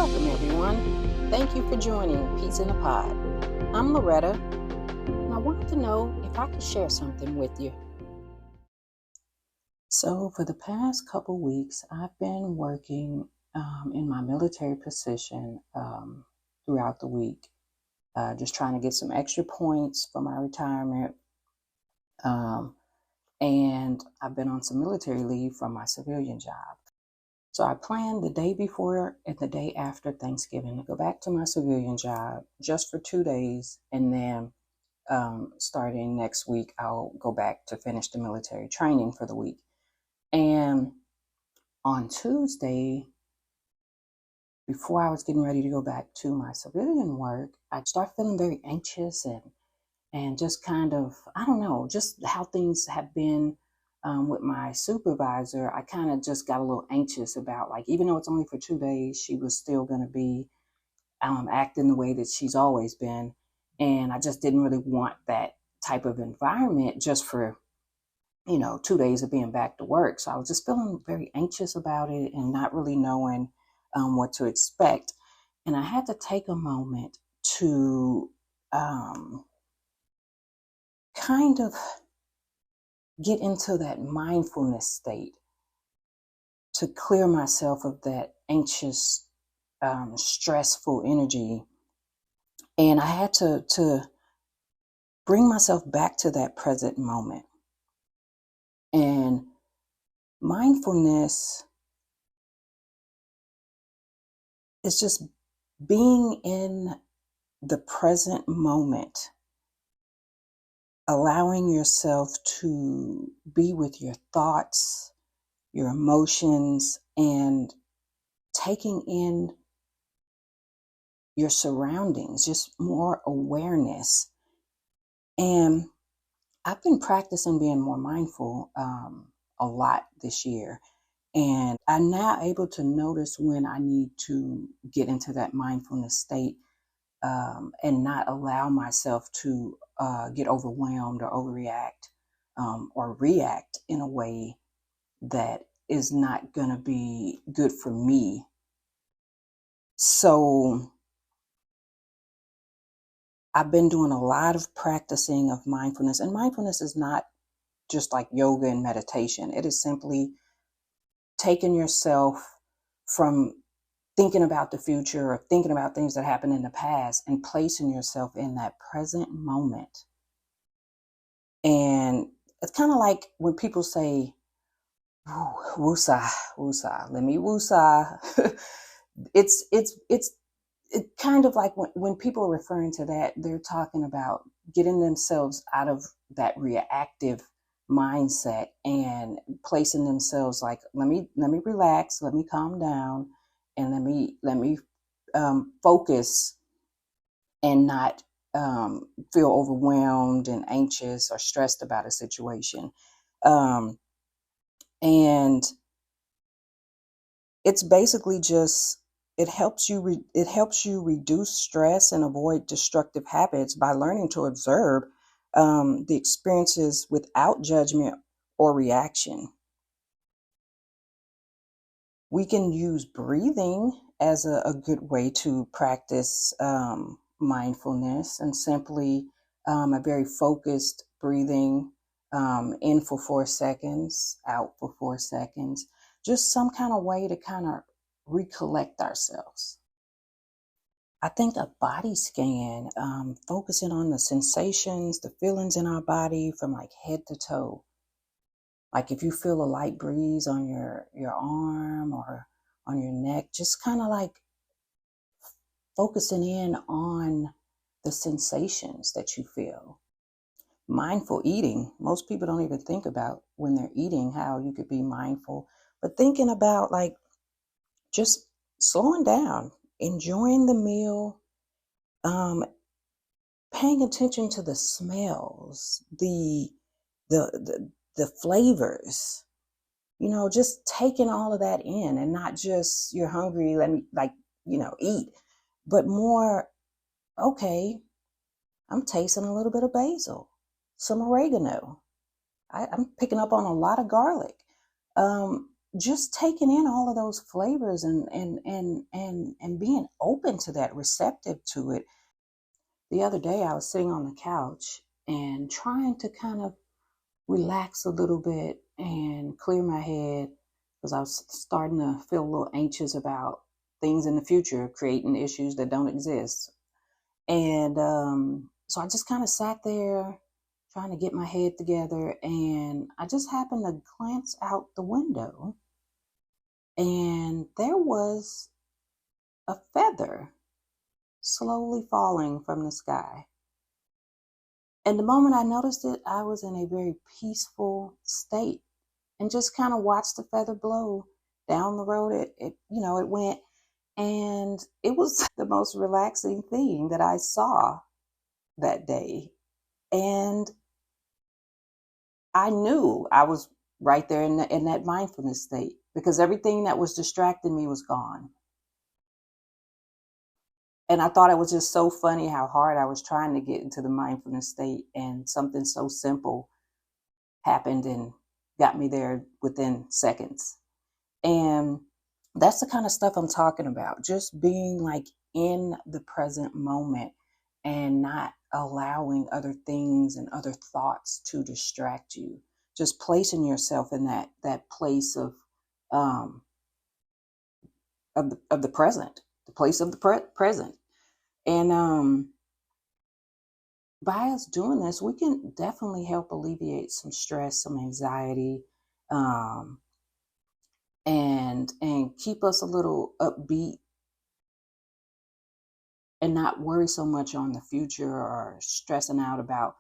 Welcome, everyone. Thank you for joining Peace in the Pod. I'm Loretta, and I wanted to know if I could share something with you. So, for the past couple weeks, I've been working in my military position throughout the week, just trying to get some extra points for my retirement. And I've been on some military leave from my civilian job. So I planned the day before and the day after Thanksgiving to go back to my civilian job just for 2 days. And then starting next week, I'll go back to finish the military training for the week. And on Tuesday, before I was getting ready to go back to my civilian work, I started feeling very anxious and just kind of, I don't know, just how things have been with my supervisor. I kind of just got a little anxious about, like, even though it's only for 2 days, she was still going to be acting the way that she's always been. And I just didn't really want that type of environment just for, 2 days of being back to work. So I was just feeling very anxious about it and not really knowing what to expect. And I had to take a moment to kind of get into that mindfulness state to clear myself of that anxious, stressful energy. And I had to bring myself back to that present moment. And mindfulness is just being in the present moment, allowing yourself to be with your thoughts, your emotions, and taking in your surroundings, just more awareness. And I've been practicing being more mindful a lot this year. And I'm now able to notice when I need to get into that mindfulness state and not allow myself to get overwhelmed or overreact or react in a way that is not going to be good for me. So I've been doing a lot of practicing of mindfulness, and mindfulness is not just like yoga and meditation. It is simply taking yourself from thinking about the future or thinking about things that happened in the past and placing yourself in that present moment. And it's kind of like when people say, woosah, woosah, let me woosah. It's kind of like when people are referring to that, they're talking about getting themselves out of that reactive mindset and placing themselves like, let me relax, let me calm down, and let me focus and not feel overwhelmed and anxious or stressed about a situation. And it's basically just, it helps you reduce stress and avoid destructive habits by learning to observe the experiences without judgment or reaction. We can use breathing as a good way to practice mindfulness, and simply a very focused breathing, in for 4 seconds, out for 4 seconds, just some kind of way to kind of recollect ourselves. I think a body scan, focusing on the sensations, the feelings in our body from like head to toe. Like if you feel a light breeze on your arm or on your neck, just kind of like focusing in on the sensations that you feel. Mindful eating. Most people don't even think about when they're eating how you could be mindful, but thinking about like just slowing down, enjoying the meal, paying attention to the smells, the flavors, just taking all of that in, and not just you're hungry, let me eat, but more, okay, I'm tasting a little bit of basil, some oregano. I'm picking up on a lot of garlic. just taking in all of those flavors and being open to that, receptive to it. The other day I was sitting on the couch and trying to kind of relax a little bit and clear my head because I was starting to feel a little anxious about things in the future, creating issues that don't exist. And so I just kind of sat there trying to get my head together, and I just happened to glance out the window, and there was a feather slowly falling from the sky. And the moment I noticed it, I was in a very peaceful state and just kind of watched the feather blow down the road. It went, and it was the most relaxing thing that I saw that day. And I knew I was right there in that mindfulness state because everything that was distracting me was gone. And I thought it was just so funny how hard I was trying to get into the mindfulness state, and something so simple happened and got me there within seconds. And that's the kind of stuff I'm talking about. Just being like in the present moment and not allowing other things and other thoughts to distract you. Just placing yourself in that place um, of the present, the place of the present. And by us doing this, we can definitely help alleviate some stress, some anxiety, um, and keep us a little upbeat and not worry so much on the future or stressing out about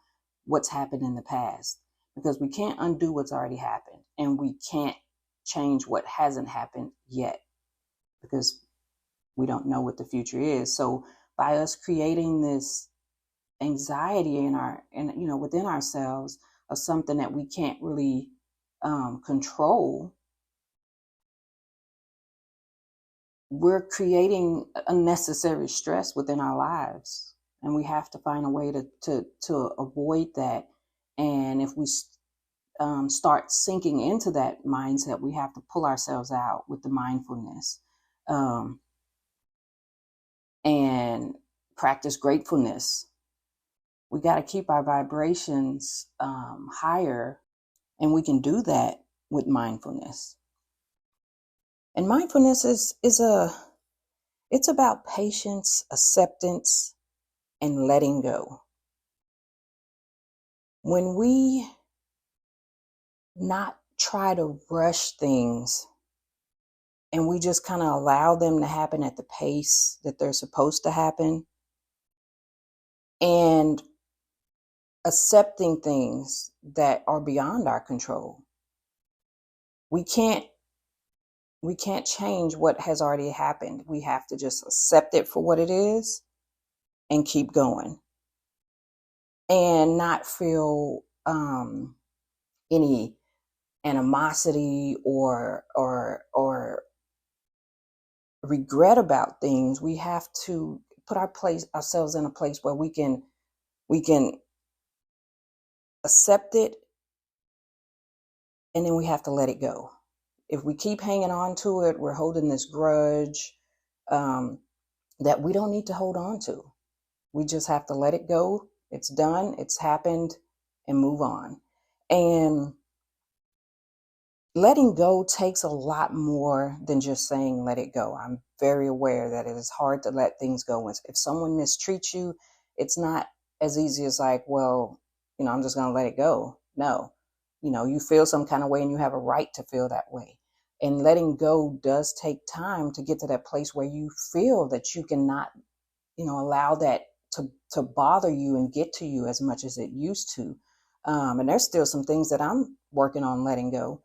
what's happened in the past, because we can't undo what's already happened, and we can't change what hasn't happened yet because we don't know what the future is. So by us creating this anxiety within ourselves of something that we can't really control, we're creating unnecessary stress within our lives, and we have to find a way to avoid that. And if we start sinking into that mindset, we have to pull ourselves out with the mindfulness, um, and practice gratefulness. We got to keep our vibrations higher, and we can do that with mindfulness. And mindfulness it's about patience, acceptance, and letting go. When we not try to rush things and we just kind of allow them to happen at the pace that they're supposed to happen, and accepting things that are beyond our control, we can't change what has already happened. We have to just accept it for what it is and keep going, and not feel any animosity or regret about things. We have to put ourselves in a place where we can accept it, and then we have to let it go. If we keep hanging on to it, we're holding this grudge that we don't need to hold on to. We just have to let it go. It's done, it's happened, and move on. And letting go takes a lot more than just saying let it go. I'm very aware that it is hard to let things go. If someone mistreats you, it's not as easy as like, well, I'm just going to let it go. No, you feel some kind of way and you have a right to feel that way. And letting go does take time to get to that place where you feel that you cannot, allow that to bother you and get to you as much as it used to. And there's still some things that I'm working on letting go.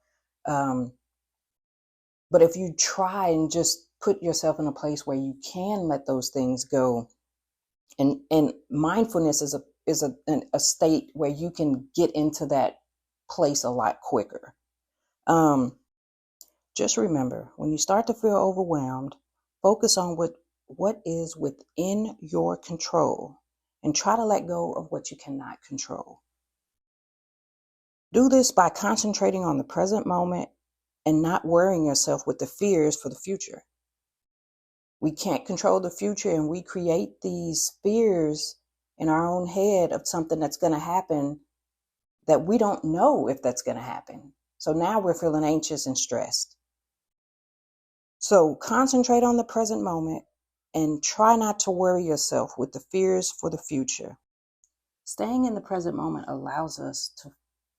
But if you try and just put yourself in a place where you can let those things go, and mindfulness is a state where you can get into that place a lot quicker. Just remember, when you start to feel overwhelmed, focus on what is within your control and try to let go of what you cannot control. Do this by concentrating on the present moment and not worrying yourself with the fears for the future. We can't control the future, and we create these fears in our own head of something that's going to happen that we don't know if that's going to happen. So now we're feeling anxious and stressed. So concentrate on the present moment and try not to worry yourself with the fears for the future. Staying in the present moment allows us to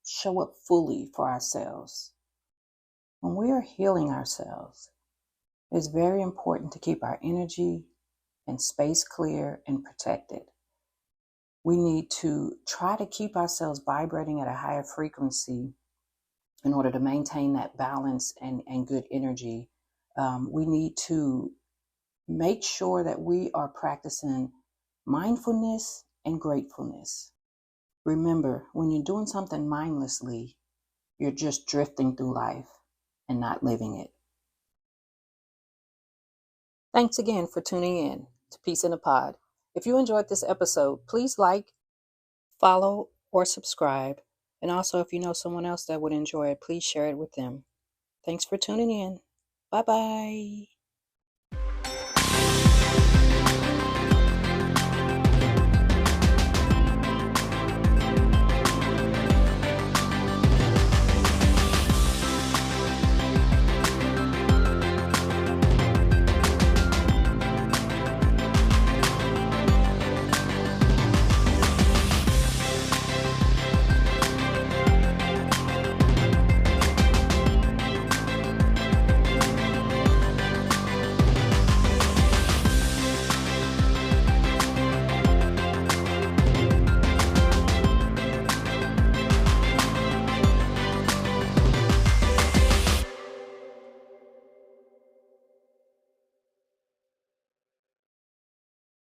show up fully for ourselves. When we are healing ourselves, it's very important to keep our energy and space clear and protected. We need to try to keep ourselves vibrating at a higher frequency in order to maintain that balance and good energy. We need to make sure that we are practicing mindfulness and gratefulness. Remember, when you're doing something mindlessly, you're just drifting through life and not living it. Thanks again for tuning in to Peace in a Pod. If you enjoyed this episode, please like, follow, or subscribe. And also, if you know someone else that would enjoy it, please share it with them. Thanks for tuning in. Bye-bye.